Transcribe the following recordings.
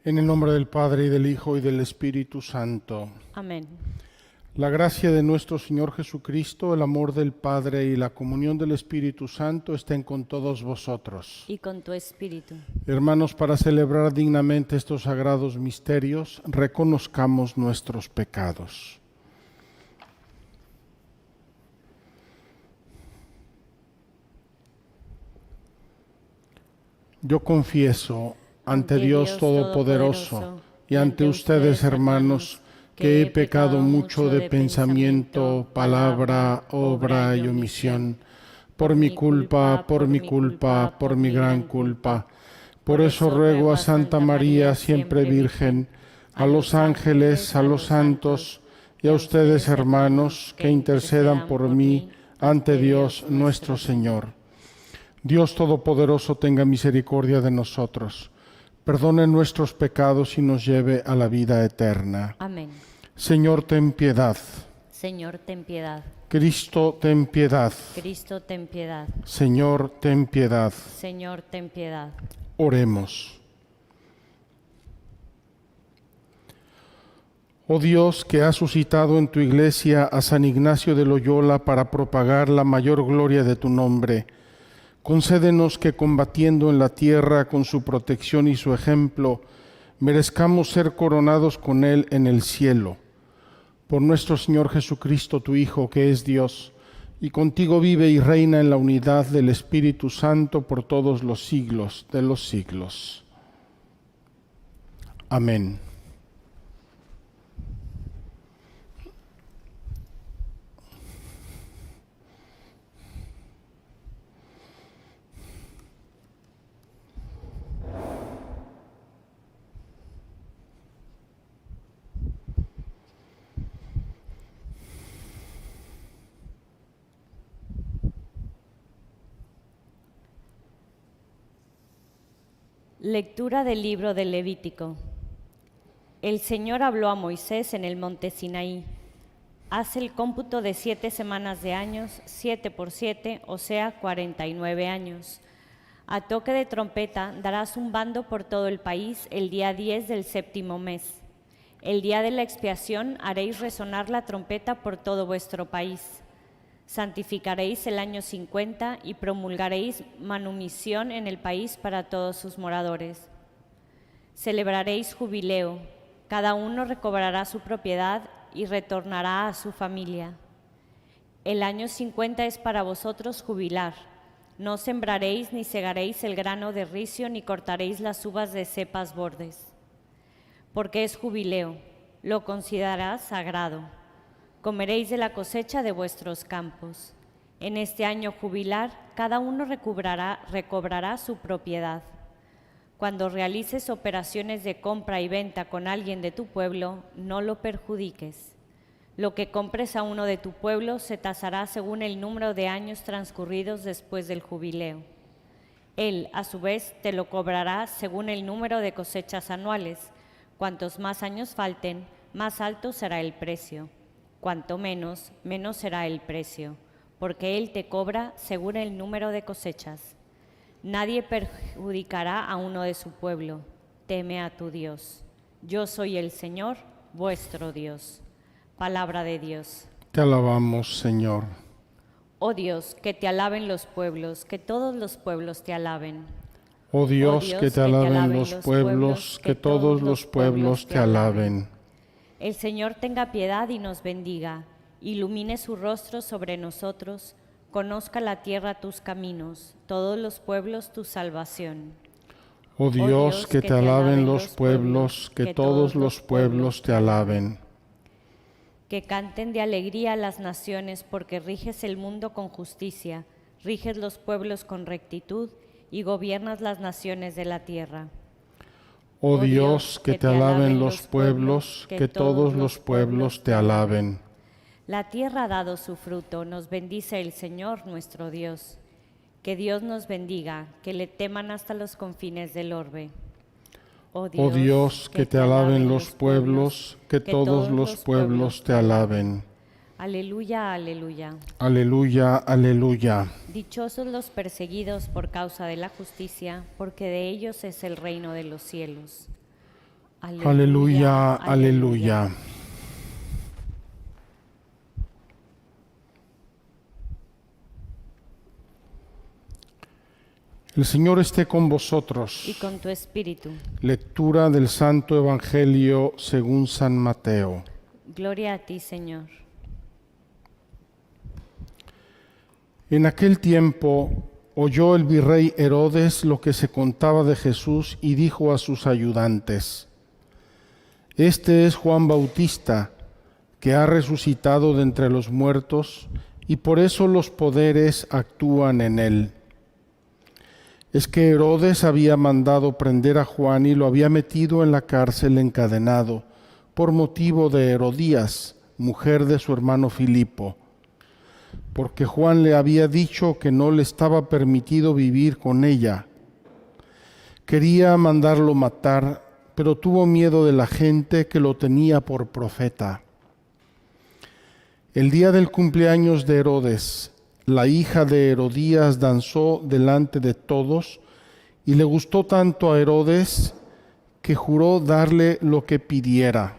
En el nombre del Padre, y del Hijo, y del Espíritu Santo. Amén. La gracia de nuestro Señor Jesucristo, el amor del Padre y la comunión del Espíritu Santo estén con todos vosotros. Y con tu espíritu. Hermanos, para celebrar dignamente estos sagrados misterios, reconozcamos nuestros pecados. Yo confieso ante Dios Todopoderoso y ante ustedes, hermanos, que he pecado mucho de pensamiento, palabra, obra y omisión, por mi culpa, por mi gran culpa. Por eso ruego a Santa María, siempre Virgen, a los ángeles, a los santos y a ustedes, hermanos, que intercedan por mí ante Dios nuestro Señor. Dios Todopoderoso tenga misericordia de nosotros, perdone nuestros pecados y nos lleve a la vida eterna. Amén. Señor, ten piedad. Señor, ten piedad. Cristo, ten piedad. Cristo, ten piedad. Señor, ten piedad. Señor, ten piedad. Oremos. Oh Dios, que has suscitado en tu iglesia a San Ignacio de Loyola para propagar la mayor gloria de tu nombre, concédenos que, combatiendo en la tierra con su protección y su ejemplo, merezcamos ser coronados con él en el cielo. Por nuestro Señor Jesucristo, tu Hijo, que es Dios, y contigo vive y reina en la unidad del Espíritu Santo por todos los siglos de los siglos. Amén. Lectura del libro del Levítico. El Señor habló a Moisés en el monte Sinaí. Haz el cómputo de 7 semanas de años, 7 por 7, o sea, 49 años. A toque de trompeta darás un bando por todo el país el día 10 del 7º mes. El día de la expiación haréis resonar la trompeta por todo vuestro país. Santificaréis el año 50 y promulgaréis manumisión en el país para todos sus moradores. Celebraréis jubileo, cada uno recobrará su propiedad y retornará a su familia. El año 50 es para vosotros jubilar. No sembraréis ni segaréis el grano de ricino ni cortaréis las uvas de cepas bordes. Porque es jubileo, lo considerarás sagrado. Comeréis de la cosecha de vuestros campos. En este año jubilar, cada uno recobrará su propiedad. Cuando realices operaciones de compra y venta con alguien de tu pueblo, no lo perjudiques. Lo que compres a uno de tu pueblo se tasará según el número de años transcurridos después del jubileo. Él, a su vez, te lo cobrará según el número de cosechas anuales. Cuantos más años falten, más alto será el precio. Cuanto menos, menos será el precio, porque Él te cobra según el número de cosechas. Nadie perjudicará a uno de su pueblo. Teme a tu Dios. Yo soy el Señor, vuestro Dios. Palabra de Dios. Te alabamos, Señor. Oh Dios, que te alaben los pueblos, que todos los pueblos te alaben. Oh Dios, que te alaben los pueblos, que todos los pueblos te alaben. El Señor tenga piedad y nos bendiga, ilumine su rostro sobre nosotros, conozca la tierra tus caminos, todos los pueblos tu salvación. Oh Dios, que te alaben los pueblos, que todos los pueblos te alaben. Que canten de alegría las naciones, porque riges el mundo con justicia, riges los pueblos con rectitud y gobiernas las naciones de la tierra. Oh Dios, que te alaben los pueblos, que todos los pueblos te alaben. La tierra ha dado su fruto, nos bendice el Señor nuestro Dios. Que Dios nos bendiga, que le teman hasta los confines del orbe. Oh Dios, que te alaben los pueblos, que todos los pueblos te alaben. Aleluya, aleluya. Aleluya, aleluya. Dichosos los perseguidos por causa de la justicia, porque de ellos es el reino de los cielos. Aleluya, aleluya. El Señor esté con vosotros. Y con tu espíritu. Lectura del Santo Evangelio según San Mateo. Gloria a ti, Señor. En aquel tiempo oyó el virrey Herodes lo que se contaba de Jesús y dijo a sus ayudantes: Este es Juan Bautista, que ha resucitado de entre los muertos, y por eso los poderes actúan en él. Es que Herodes había mandado prender a Juan y lo había metido en la cárcel encadenado, por motivo de Herodías, mujer de su hermano Filipo, porque Juan le había dicho que no le estaba permitido vivir con ella. Quería mandarlo matar, pero tuvo miedo de la gente que lo tenía por profeta. El día del cumpleaños de Herodes, la hija de Herodías danzó delante de todos y le gustó tanto a Herodes que juró darle lo que pidiera.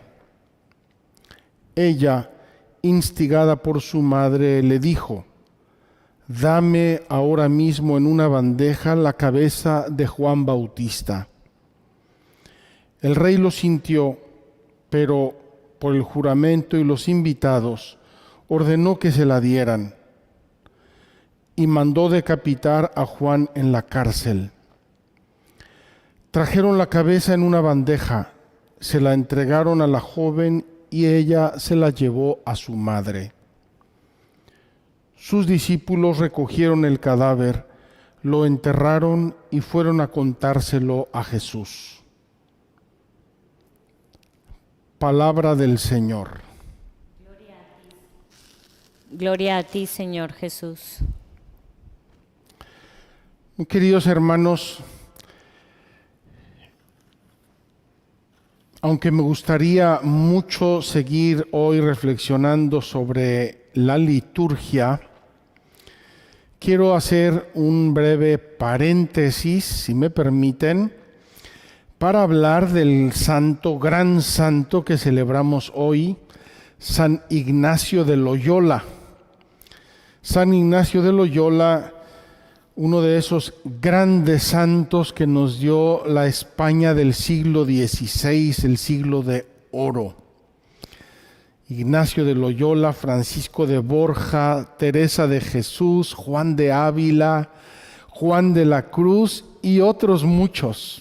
Ella, instigada por su madre, le dijo: Dame ahora mismo en una bandeja la cabeza de Juan Bautista. El rey lo sintió, pero por el juramento y los invitados ordenó que se la dieran y mandó decapitar a Juan en la cárcel. Trajeron la cabeza en una bandeja, se la entregaron a la joven y ella se la llevó a su madre. Sus discípulos recogieron el cadáver, lo enterraron y fueron a contárselo a Jesús. Palabra del Señor. Gloria a ti, Señor Jesús. Queridos hermanos, aunque me gustaría mucho seguir hoy reflexionando sobre la liturgia, quiero hacer un breve paréntesis, si me permiten, para hablar del santo, gran santo que celebramos hoy, San Ignacio de Loyola. San Ignacio de Loyola, uno de esos grandes santos que nos dio la España del siglo XVI, el siglo de oro. Ignacio de Loyola, Francisco de Borja, Teresa de Jesús, Juan de Ávila, Juan de la Cruz y otros muchos.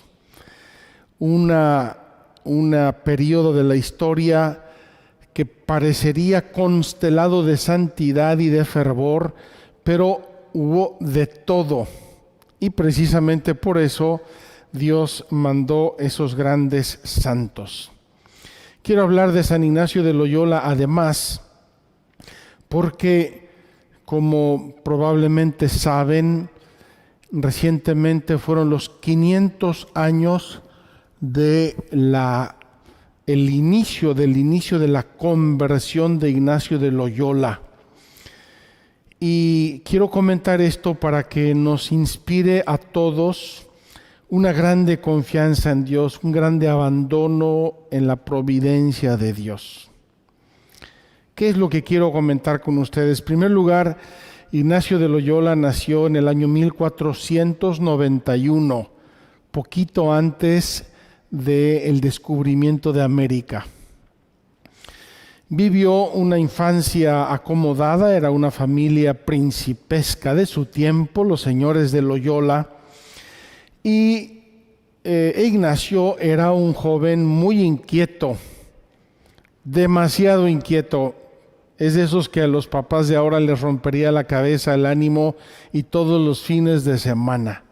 Una periodo de la historia que parecería constelado de santidad y de fervor, pero hubo de todo, y precisamente por eso Dios mandó esos grandes santos. Quiero hablar de San Ignacio de Loyola además, porque como probablemente saben, recientemente fueron los 500 años del inicio de la conversión de Ignacio de Loyola. Y quiero comentar esto para que nos inspire a todos una grande confianza en Dios, un grande abandono en la providencia de Dios. ¿Qué es lo que quiero comentar con ustedes? En primer lugar, Ignacio de Loyola nació en el año 1491, poquito antes del descubrimiento de América. Vivió una infancia acomodada, era una familia principesca de su tiempo, los señores de Loyola, y Ignacio era un joven muy inquieto, demasiado inquieto. Es de esos que a los papás de ahora les rompería la cabeza, el ánimo y todos los fines de semana.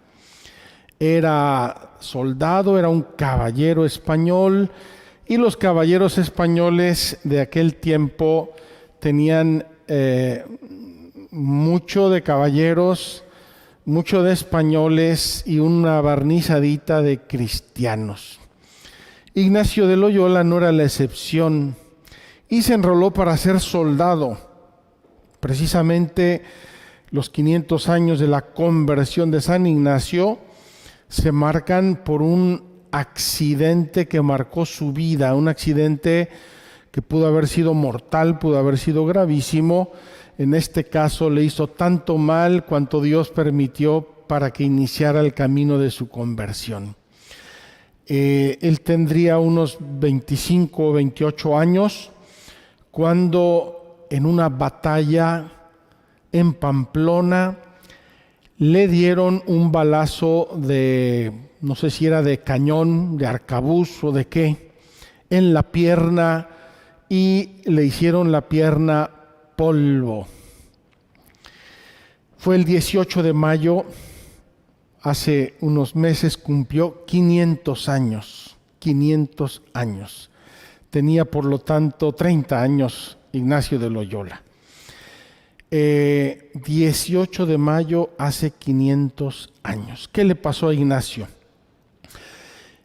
Era soldado, era un caballero español, y los caballeros españoles de aquel tiempo tenían mucho de caballeros, mucho de españoles y una barnizadita de cristianos. Ignacio de Loyola no era la excepción y se enroló para ser soldado. Precisamente los 500 años de la conversión de San Ignacio se marcan por un accidente que marcó su vida, un accidente que pudo haber sido mortal, pudo haber sido gravísimo. En este caso le hizo tanto mal cuanto Dios permitió para que iniciara el camino de su conversión. Él tendría unos 25 o 28 años cuando en una batalla en Pamplona le dieron un balazo de, no sé si era de cañón, de arcabuz o de qué, en la pierna, y le hicieron la pierna polvo. Fue el 18 de mayo, hace unos meses cumplió 500 años. 500 años. Tenía por lo tanto 30 años Ignacio de Loyola. 18 de mayo hace 500 años. ¿Qué le pasó a Ignacio?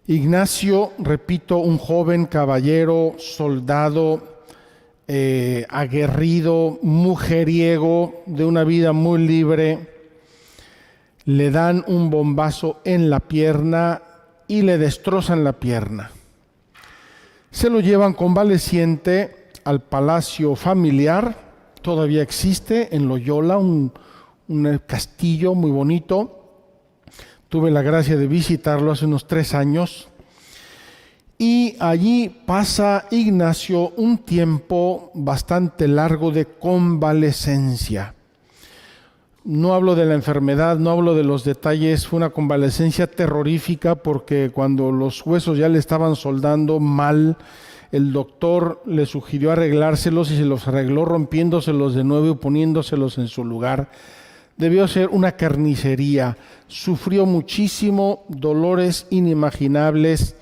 Ignacio, repito, un joven caballero, soldado, aguerrido, mujeriego, de una vida muy libre, le dan un bombazo en la pierna y le destrozan la pierna. Se lo llevan convaleciente al palacio familiar, todavía existe en Loyola, un castillo muy bonito. Tuve la gracia de visitarlo hace unos 3 años. Y allí pasa Ignacio un tiempo bastante largo de convalecencia. No hablo de la enfermedad, no hablo de los detalles, fue una convalecencia terrorífica porque cuando los huesos ya le estaban soldando mal, el doctor le sugirió arreglárselos y se los arregló rompiéndoselos de nuevo y poniéndoselos en su lugar. Debió ser una carnicería, sufrió muchísimo, dolores inimaginables,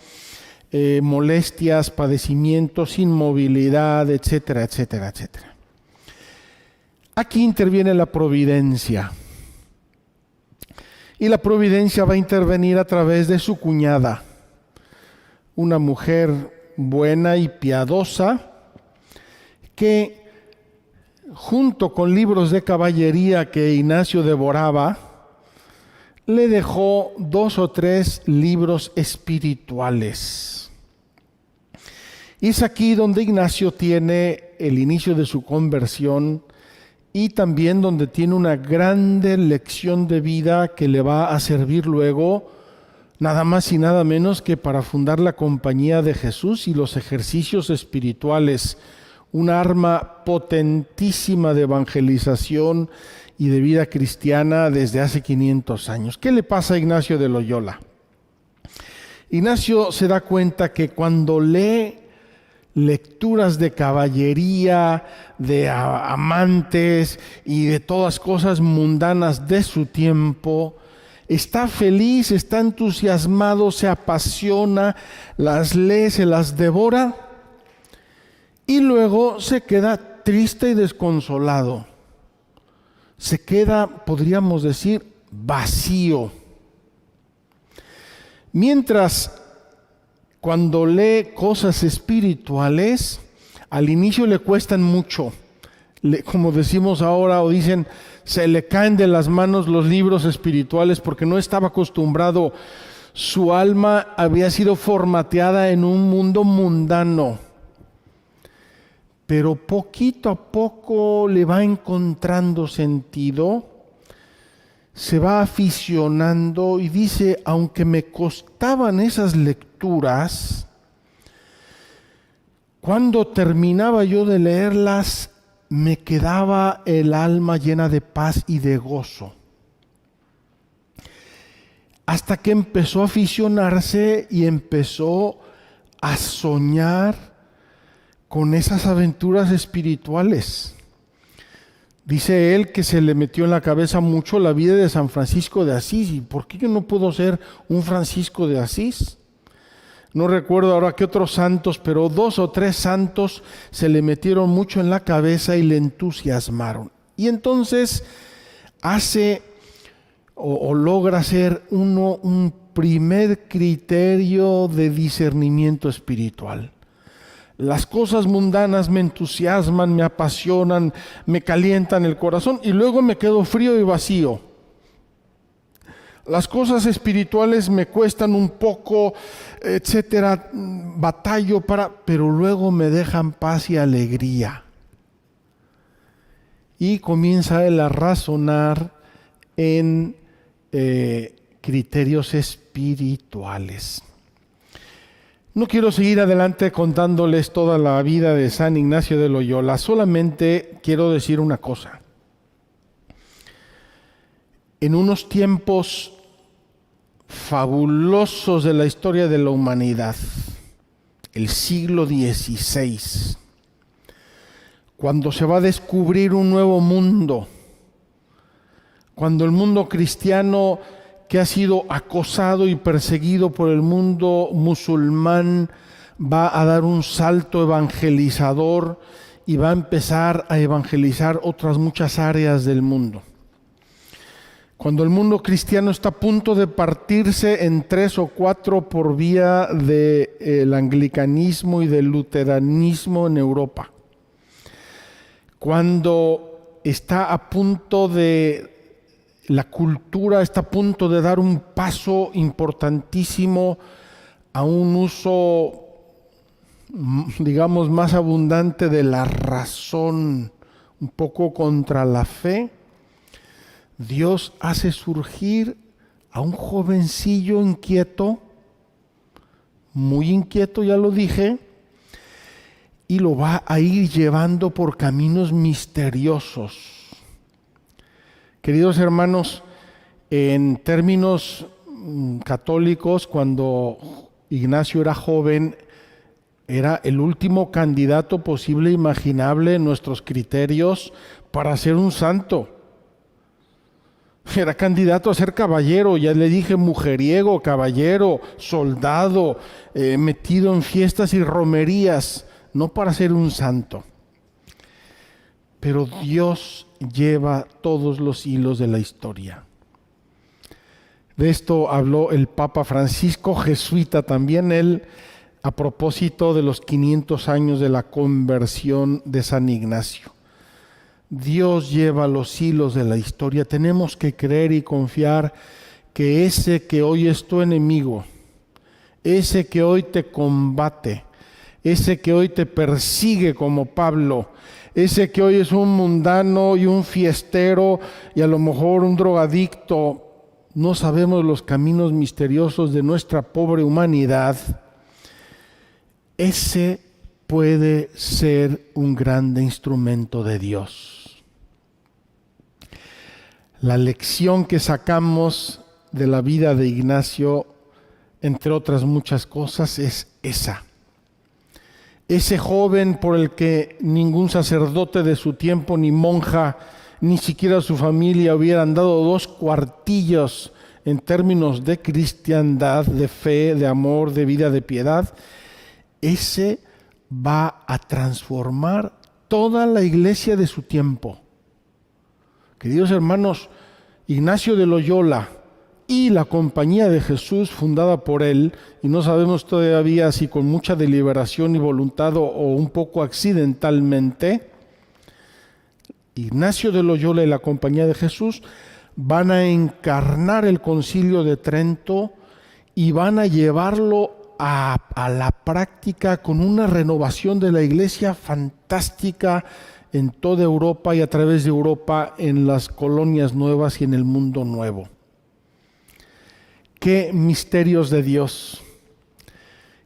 molestias, padecimientos, inmovilidad, etcétera, etcétera, etcétera. Aquí interviene la providencia. Y la providencia va a intervenir a través de su cuñada, una mujer buena y piadosa, que junto con libros de caballería que Ignacio devoraba, le dejó 2 o 3 libros espirituales. Y es aquí donde Ignacio tiene el inicio de su conversión y también donde tiene una grande lección de vida que le va a servir luego nada más y nada menos que para fundar la Compañía de Jesús y los ejercicios espirituales, un arma potentísima de evangelización y de vida cristiana desde hace 500 años. ¿Qué le pasa a Ignacio de Loyola? Ignacio se da cuenta que cuando lee lecturas de caballería, de amantes y de todas cosas mundanas de su tiempo, está feliz, está entusiasmado, se apasiona, las lee, se las devora y luego se queda triste y desconsolado. Se queda, podríamos decir, vacío. Mientras cuando lee cosas espirituales, al inicio le cuestan mucho. Como decimos ahora o dicen, se le caen de las manos los libros espirituales porque no estaba acostumbrado. Su alma había sido formateada en un mundo mundano. Pero poquito a poco le va encontrando sentido, se va aficionando y dice, aunque me costaban esas lecturas, cuando terminaba yo de leerlas, me quedaba el alma llena de paz y de gozo. Hasta que empezó a aficionarse y empezó a soñar con esas aventuras espirituales. Dice él que se le metió en la cabeza mucho la vida de San Francisco de Asís. ¿Y por qué yo no puedo ser un Francisco de Asís? No recuerdo ahora qué otros santos, pero 2 o 3 santos se le metieron mucho en la cabeza y le entusiasmaron. Y entonces hace o logra hacer un primer criterio de discernimiento espiritual. Las cosas mundanas me entusiasman, me apasionan, me calientan el corazón y luego me quedo frío y vacío. Las cosas espirituales me cuestan un poco, etcétera, batallo pero luego me dejan paz y alegría. Y comienza él a razonar en criterios espirituales. No quiero seguir adelante contándoles toda la vida de San Ignacio de Loyola, solamente quiero decir una cosa. En unos tiempos fabulosos de la historia de la humanidad, el siglo XVI, cuando se va a descubrir un nuevo mundo, cuando el mundo cristiano que ha sido acosado y perseguido por el mundo musulmán va a dar un salto evangelizador y va a empezar a evangelizar otras muchas áreas del mundo. Cuando el mundo cristiano está a punto de partirse en 3 o 4 por vía del anglicanismo y del luteranismo en Europa. Cuando está a punto de, la cultura está a punto de dar un paso importantísimo a un uso, digamos, más abundante de la razón, un poco contra la fe, Dios hace surgir a un jovencillo inquieto, muy inquieto, ya lo dije, y lo va a ir llevando por caminos misteriosos. Queridos hermanos, en términos católicos, cuando Ignacio era joven, era el último candidato posible e imaginable en nuestros criterios para ser un santo. Era candidato a ser caballero, ya le dije, mujeriego, caballero, soldado, metido en fiestas y romerías, no para ser un santo. Pero Dios lleva todos los hilos de la historia. De esto habló el Papa Francisco, jesuita también él, a propósito de los 500 años de la conversión de San Ignacio. Dios lleva los hilos de la historia. Tenemos que creer y confiar que ese que hoy es tu enemigo, ese que hoy te combate, ese que hoy te persigue como Pablo, ese que hoy es un mundano y un fiestero y a lo mejor un drogadicto, no sabemos los caminos misteriosos de nuestra pobre humanidad, ese puede ser un grande instrumento de Dios. La lección que sacamos de la vida de Ignacio, entre otras muchas cosas, es esa. Ese joven por el que ningún sacerdote de su tiempo, ni monja, ni siquiera su familia hubieran dado 2 cuartillos en términos de cristiandad, de fe, de amor, de vida, de piedad, ese va a transformar toda la iglesia de su tiempo. Queridos hermanos, Ignacio de Loyola y la Compañía de Jesús fundada por él, y no sabemos todavía si con mucha deliberación y voluntad o un poco accidentalmente, Ignacio de Loyola y la Compañía de Jesús van a encarnar el Concilio de Trento y van a llevarlo a la práctica con una renovación de la iglesia fantástica en toda Europa y a través de Europa en las colonias nuevas y en el mundo nuevo. Qué misterios de Dios,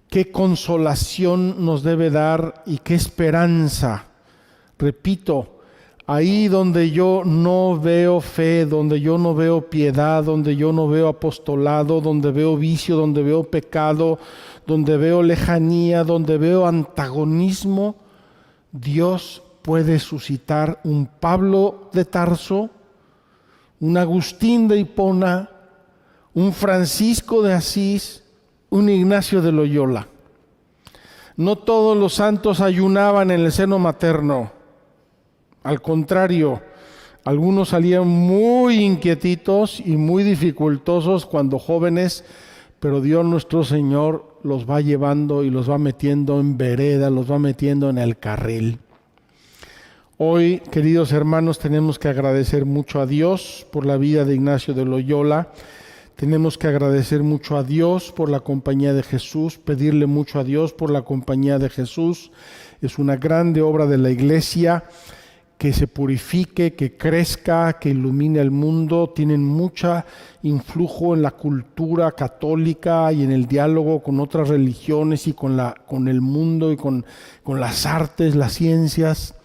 qué consolación nos debe dar y qué esperanza. Repito, ahí donde yo no veo fe, donde yo no veo piedad, donde yo no veo apostolado, donde veo vicio, donde veo pecado, donde veo lejanía, donde veo antagonismo, Dios puede suscitar un Pablo de Tarso, un Agustín de Hipona, un Francisco de Asís, un Ignacio de Loyola. No todos los santos ayunaban en el seno materno. Al contrario, algunos salían muy inquietitos y muy dificultosos cuando jóvenes, pero Dios nuestro Señor los va llevando y los va metiendo en vereda, los va metiendo en el carril. Hoy, queridos hermanos, tenemos que agradecer mucho a Dios por la vida de Ignacio de Loyola. Tenemos que agradecer mucho a Dios por la compañía de Jesús, pedirle mucho a Dios por la compañía de Jesús. Es una grande obra de la Iglesia, que se purifique, que crezca, que ilumine el mundo. Tienen mucho influjo en la cultura católica y en el diálogo con otras religiones y con el mundo y con las artes, las ciencias.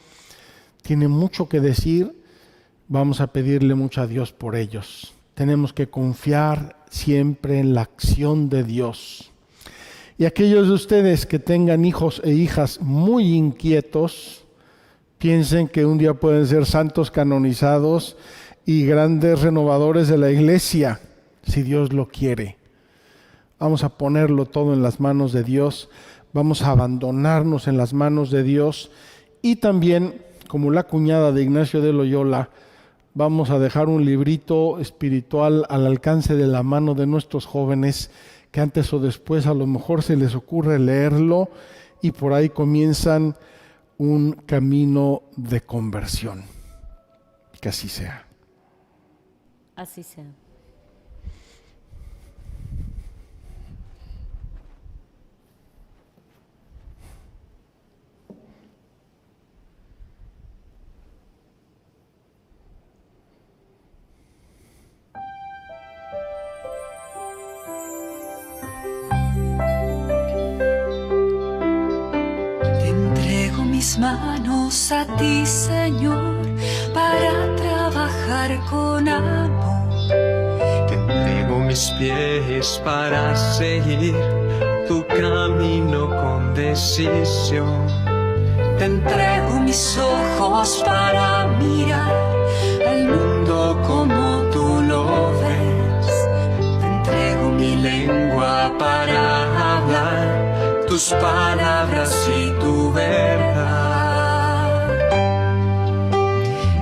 Tienen mucho que decir. Vamos a pedirle mucho a Dios por ellos. Tenemos que confiar siempre en la acción de Dios. Y aquellos de ustedes que tengan hijos e hijas muy inquietos, piensen que un día pueden ser santos canonizados y grandes renovadores de la Iglesia, si Dios lo quiere. Vamos a ponerlo todo en las manos de Dios, vamos a abandonarnos en las manos de Dios y también, como la cuñada de Ignacio de Loyola, vamos a dejar un librito espiritual al alcance de la mano de nuestros jóvenes, que antes o después a lo mejor se les ocurre leerlo y por ahí comienzan un camino de conversión. Que así sea. Así sea. Mis manos a ti, Señor, para trabajar con amor. Te entrego mis pies para seguir tu camino con decisión. Te entrego mis ojos para mirar al mundo como tú lo ves. Te entrego mi lengua para hablar tus palabras y tu verdad.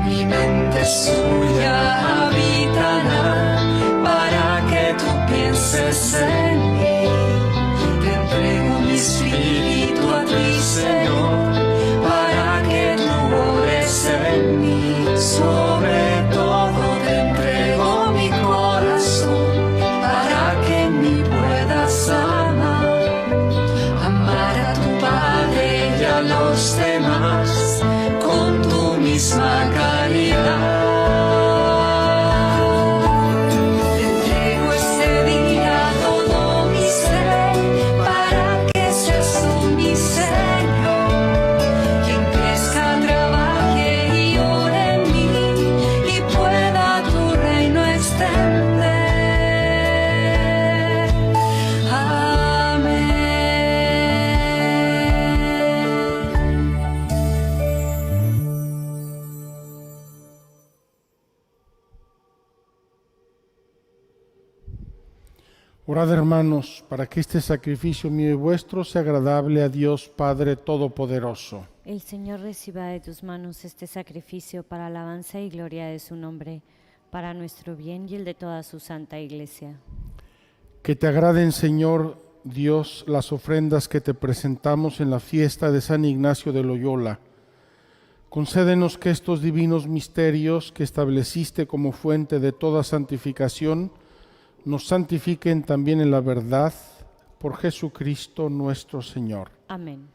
Mi mente suya habitará para que tú pienses en mí. Te entrego mi espíritu a ti, Señor, para que tú obres en mí. Sobre todo te entrego mi corazón para que en mí puedas amar a tu Padre y a los demás con tu misma caridad. Te entrego este día todo mi ser para que seas tú mi Señor, quien crezca, trabaje y ore en mí y pueda tu reino extender. Amén. Orad, hermanos, para que este sacrificio mío y vuestro sea agradable a Dios Padre Todopoderoso. El Señor reciba de tus manos este sacrificio para alabanza y gloria de su nombre, para nuestro bien y el de toda su santa Iglesia. Que te agraden, Señor Dios, las ofrendas que te presentamos en la fiesta de San Ignacio de Loyola. Concédenos que estos divinos misterios que estableciste como fuente de toda santificación nos santifiquen también en la verdad, por Jesucristo nuestro Señor. Amén.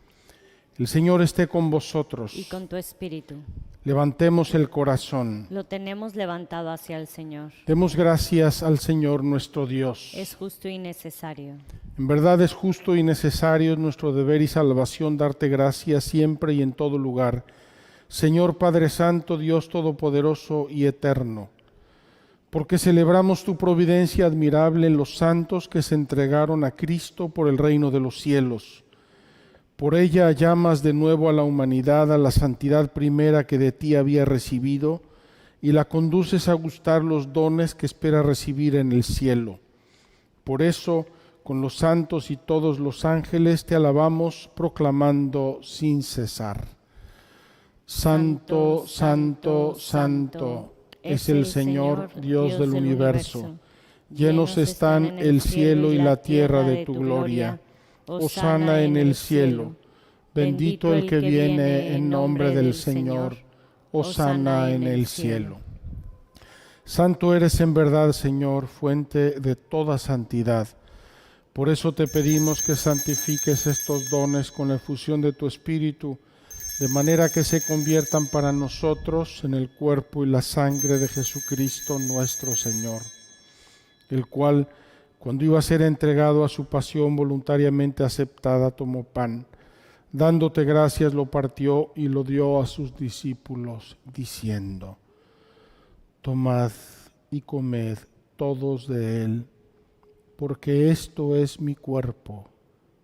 El Señor esté con vosotros. Y con tu espíritu. Levantemos el corazón. Lo tenemos levantado hacia el Señor. Demos gracias al Señor nuestro Dios. Es justo y necesario. En verdad es justo y necesario, es nuestro deber y salvación darte gracias siempre y en todo lugar. Señor Padre Santo, Dios Todopoderoso y Eterno, porque celebramos tu providencia admirable en los santos que se entregaron a Cristo por el reino de los cielos. Por ella llamas de nuevo a la humanidad a la santidad primera que de ti había recibido y la conduces a gustar los dones que espera recibir en el cielo. Por eso, con los santos y todos los ángeles te alabamos, proclamando sin cesar: Santo, santo, santo es el Señor, Dios del universo. Llenos están el cielo y la tierra de tu gloria. Hosana en el cielo. Bendito el que viene en nombre del Señor. Hosana en el cielo. Santo eres en verdad, Señor, fuente de toda santidad. Por eso te pedimos que santifiques estos dones con la efusión de tu Espíritu, de manera que se conviertan para nosotros en el cuerpo y la sangre de Jesucristo nuestro Señor, el cual, cuando iba a ser entregado a su pasión voluntariamente aceptada, tomó pan. Dándote gracias, lo partió y lo dio a sus discípulos, diciendo: Tomad y comed todos de él, porque esto es mi cuerpo,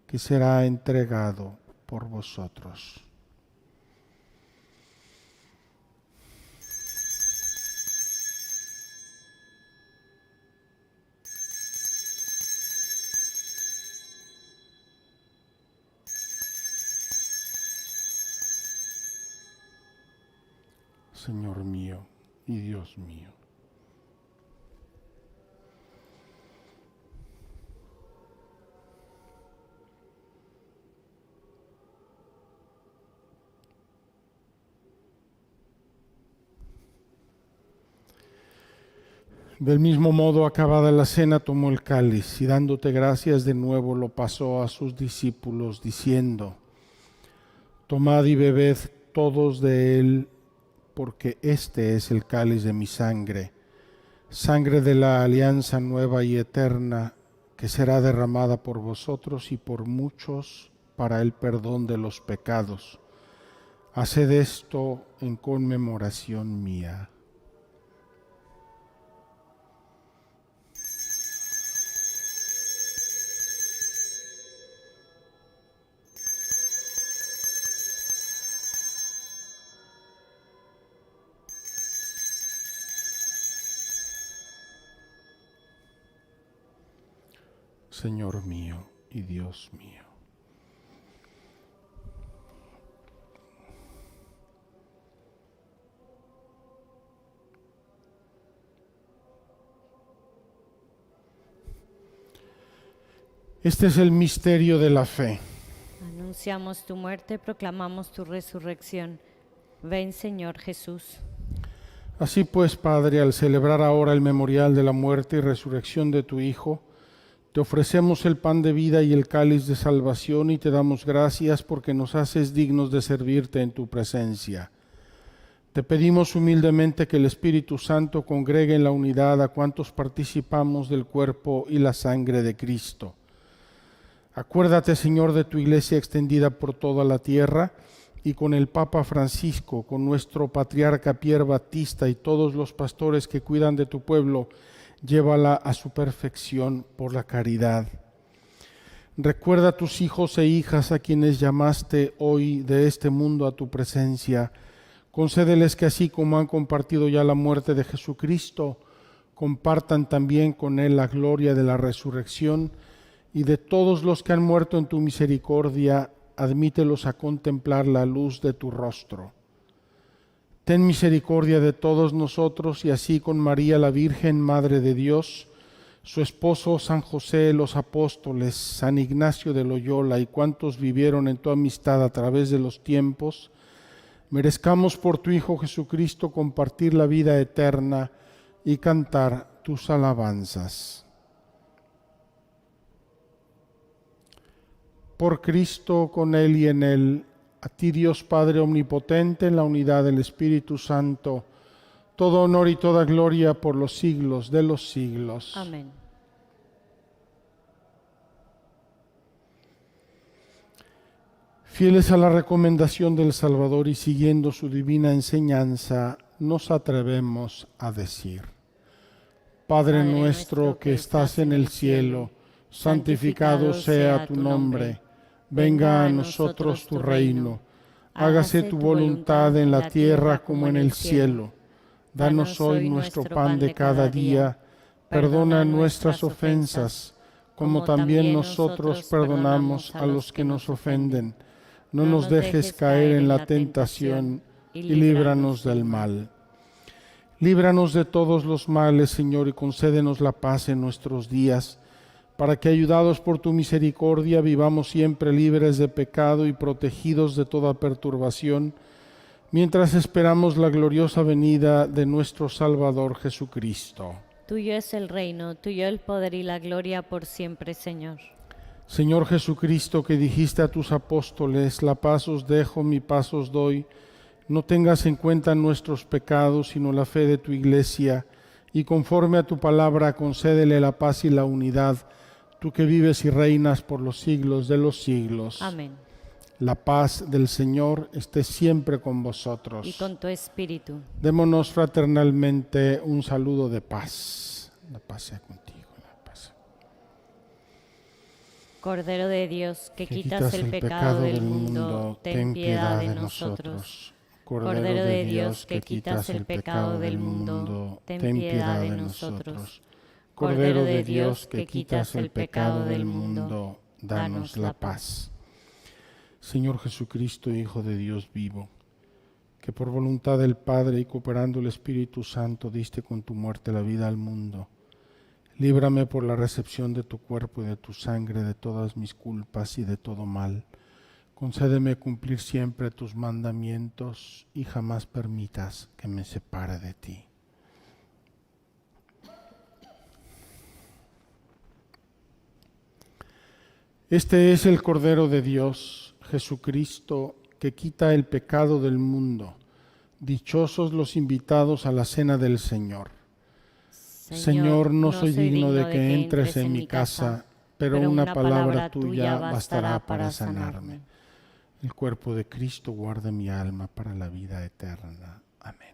que será entregado por vosotros. Señor mío y Dios mío. Del mismo modo, acabada la cena, tomó el cáliz y dándote gracias de nuevo lo pasó a sus discípulos, diciendo: Tomad y bebed todos de él, porque este es el cáliz de mi sangre, sangre de la alianza nueva y eterna, que será derramada por vosotros y por muchos para el perdón de los pecados. Haced esto en conmemoración mía. Señor mío y Dios mío. Este es el misterio de la fe. Anunciamos tu muerte, proclamamos tu resurrección. Ven, Señor Jesús. Así pues, Padre, al celebrar ahora el memorial de la muerte y resurrección de tu Hijo, te ofrecemos el pan de vida y el cáliz de salvación y te damos gracias porque nos haces dignos de servirte en tu presencia. Te pedimos humildemente que el Espíritu Santo congregue en la unidad a cuantos participamos del cuerpo y la sangre de Cristo. Acuérdate, Señor, de tu Iglesia extendida por toda la tierra y con el Papa Francisco, con nuestro Patriarca Pierre Batista y todos los pastores que cuidan de tu pueblo, llévala a su perfección por la caridad. Recuerda a tus hijos e hijas a quienes llamaste hoy de este mundo a tu presencia. Concédeles que así como han compartido ya la muerte de Jesucristo, compartan también con él la gloria de la resurrección, y de todos los que han muerto en tu misericordia, admítelos a contemplar la luz de tu rostro. Ten misericordia de todos nosotros y así con María la Virgen, Madre de Dios, su esposo San José, los apóstoles, San Ignacio de Loyola y cuantos vivieron en tu amistad a través de los tiempos, merezcamos por tu Hijo Jesucristo compartir la vida eterna y cantar tus alabanzas. Por Cristo, con Él y en Él, a ti Dios Padre Omnipotente, en la unidad del Espíritu Santo, todo honor y toda gloria por los siglos de los siglos. Amén. Fieles a la recomendación del Salvador y siguiendo su divina enseñanza, nos atrevemos a decir: Padre nuestro que estás en el cielo, santificado sea tu nombre. Venga a nosotros tu reino. Hágase tu voluntad en la tierra como en el cielo. Danos hoy nuestro pan de cada día. Perdona nuestras ofensas, como también nosotros perdonamos a los que nos ofenden. No nos dejes caer en la tentación y líbranos del mal. Líbranos de todos los males, Señor, y concédenos la paz en nuestros días, para que, ayudados por tu misericordia, vivamos siempre libres de pecado y protegidos de toda perturbación, mientras esperamos la gloriosa venida de nuestro Salvador Jesucristo. Tuyo es el reino, tuyo el poder y la gloria por siempre, Señor. Señor Jesucristo, que dijiste a tus apóstoles, la paz os dejo, mi paz os doy, no tengas en cuenta nuestros pecados, sino la fe de tu Iglesia, y conforme a tu palabra concédele la paz y la unidad, tú que vives y reinas por los siglos de los siglos. Amén. La paz del Señor esté siempre con vosotros. Y con tu espíritu. Démonos fraternalmente un saludo de paz. La paz sea contigo, la paz. Cordero de Dios, que quitas el pecado del mundo, ten piedad de nosotros. Cordero de Dios, que quitas el pecado del mundo, ten piedad de nosotros. Cordero de Dios, que quitas el pecado del mundo, danos la paz. Señor Jesucristo, Hijo de Dios vivo, que por voluntad del Padre y cooperando el Espíritu Santo diste con tu muerte la vida al mundo, líbrame por la recepción de tu cuerpo y de tu sangre de todas mis culpas y de todo mal. Concédeme cumplir siempre tus mandamientos y jamás permitas que me separe de ti. Este es el Cordero de Dios, Jesucristo, que quita el pecado del mundo. Dichosos los invitados a la cena del Señor. Señor, no soy digno de que entres en mi casa, pero una palabra tuya bastará para sanarme. El cuerpo de Cristo guarda mi alma para la vida eterna. Amén.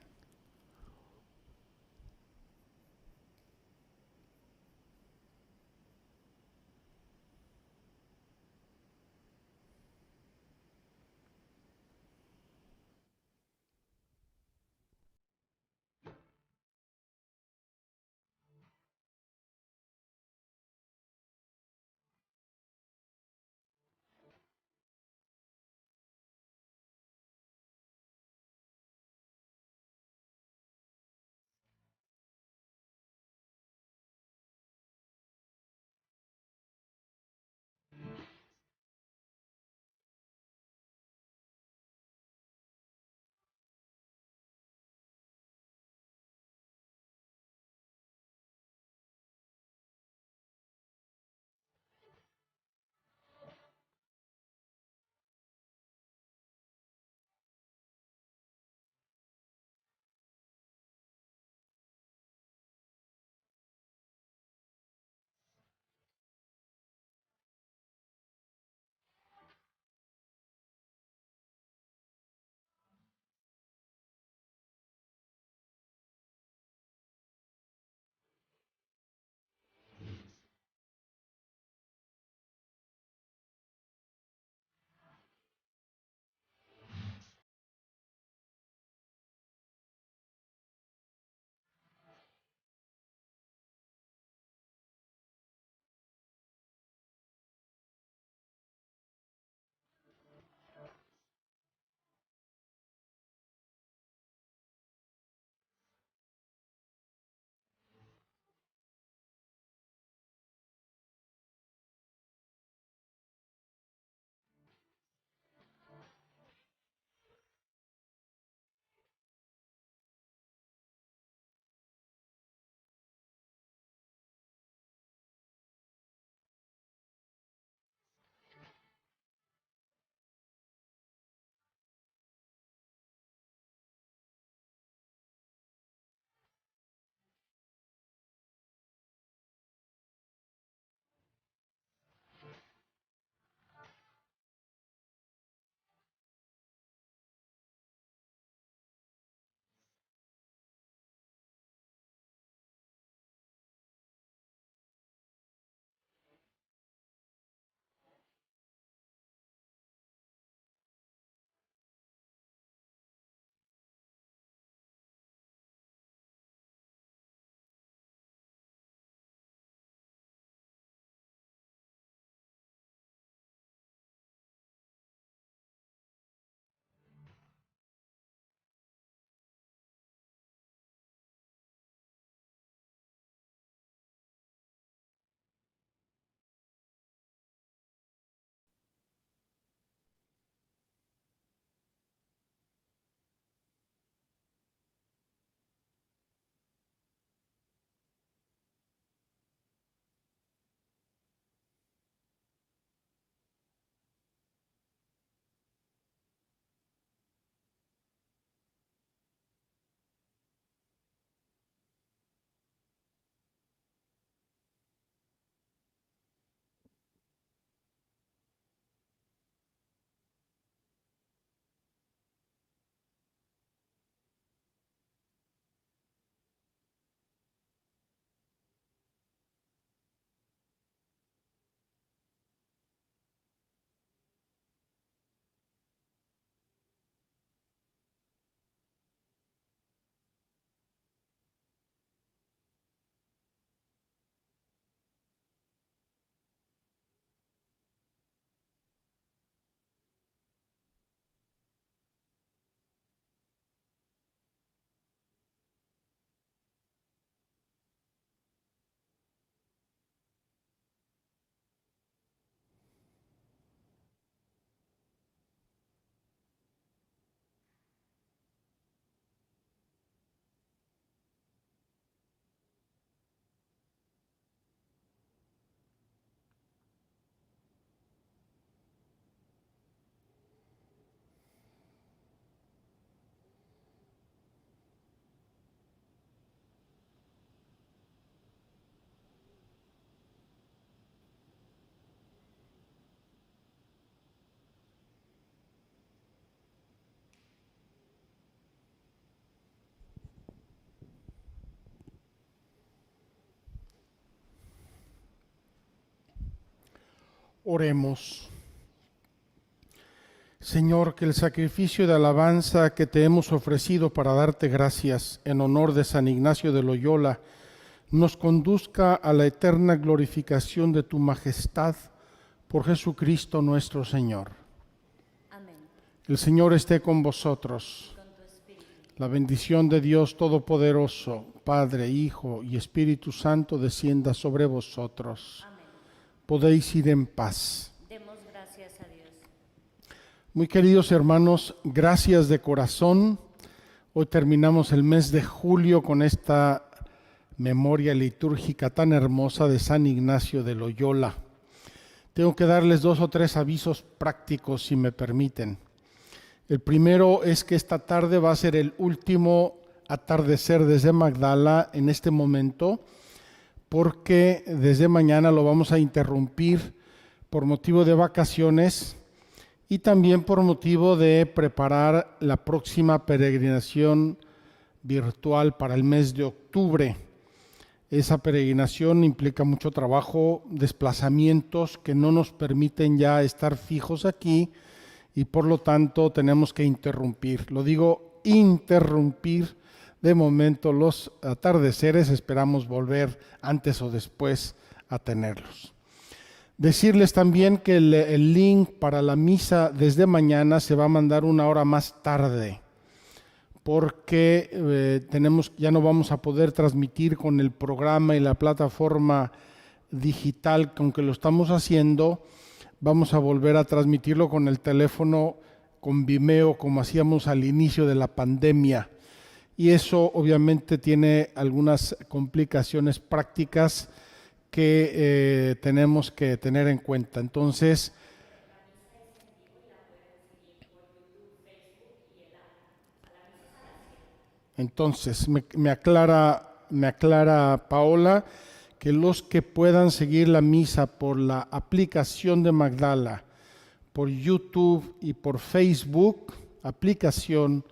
Oremos. Señor, que el sacrificio de alabanza que te hemos ofrecido para darte gracias en honor de San Ignacio de Loyola nos conduzca a la eterna glorificación de tu majestad por Jesucristo nuestro Señor. Amén. El Señor esté con vosotros. La bendición de Dios Todopoderoso, Padre, Hijo y Espíritu Santo, descienda sobre vosotros. Amén. Podéis ir en paz. Demos gracias a Dios. Muy queridos hermanos, gracias de corazón. Hoy terminamos el mes de julio con esta memoria litúrgica tan hermosa de San Ignacio de Loyola. Tengo que darles 2 o 3 avisos prácticos, si me permiten. El primero es que esta tarde va a ser el último atardecer desde Magdala en este momento, porque desde mañana lo vamos a interrumpir por motivo de vacaciones y también por motivo de preparar la próxima peregrinación virtual para el mes de octubre. Esa peregrinación implica mucho trabajo, desplazamientos que no nos permiten ya estar fijos aquí y por lo tanto tenemos que interrumpir. Lo digo interrumpir de momento los atardeceres, esperamos volver antes o después a tenerlos. Decirles también que el link para la misa desde mañana se va a mandar 1 hora más tarde, porque ya no vamos a poder transmitir con el programa y la plataforma digital con que lo estamos haciendo. Vamos a volver a transmitirlo con el teléfono, con Vimeo, como hacíamos al inicio de la pandemia. Y eso obviamente tiene algunas complicaciones prácticas que tenemos que tener en cuenta. Entonces, me aclara Paola que los que puedan seguir la misa por la aplicación de Magdala, por YouTube y por Facebook, aplicación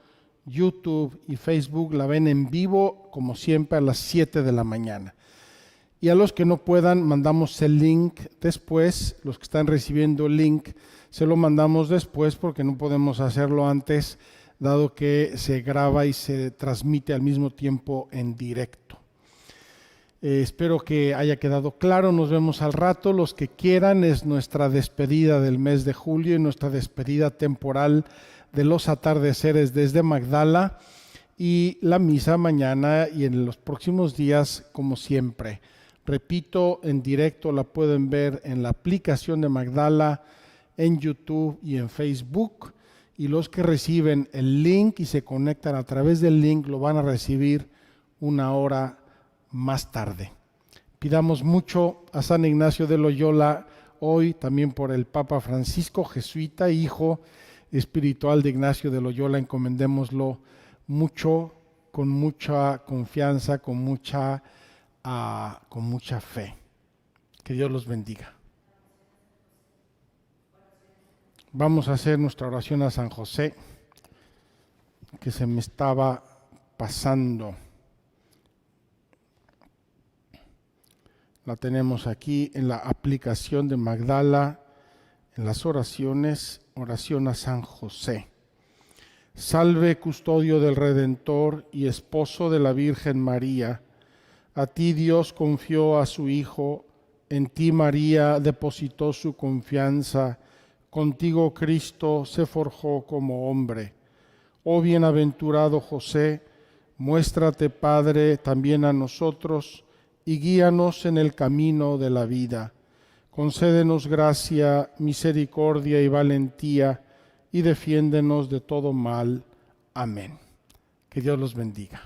YouTube y Facebook, la ven en vivo como siempre a las 7 de la mañana. Y a los que no puedan, mandamos el link después. Los que están recibiendo el link, se lo mandamos después porque no podemos hacerlo antes, dado que se graba y se transmite al mismo tiempo en directo. Espero que haya quedado claro. Nos vemos al rato. Los que quieran, es nuestra despedida del mes de julio y nuestra despedida temporal de los atardeceres desde Magdala, y la misa mañana y en los próximos días como siempre. Repito, en directo la pueden ver en la aplicación de Magdala, en YouTube y en Facebook, y los que reciben el link y se conectan a través del link lo van a recibir 1 hora más tarde. Pidamos mucho a San Ignacio de Loyola hoy, también por el Papa Francisco, jesuita, hijo espiritual de Ignacio de Loyola. Encomendémoslo mucho, con mucha confianza, con mucha fe. Que Dios los bendiga. Vamos a hacer nuestra oración a San José, que se me estaba pasando. La tenemos aquí en la aplicación de Magdala, en las oraciones, oración a San José. Salve, custodio del Redentor y esposo de la Virgen María. A ti Dios confió a su Hijo, en ti María depositó su confianza, contigo Cristo se forjó como hombre. Oh bienaventurado José, muéstrate Padre también a nosotros y guíanos en el camino de la vida. Concédenos gracia, misericordia y valentía y defiéndenos de todo mal. Amén. Que Dios los bendiga.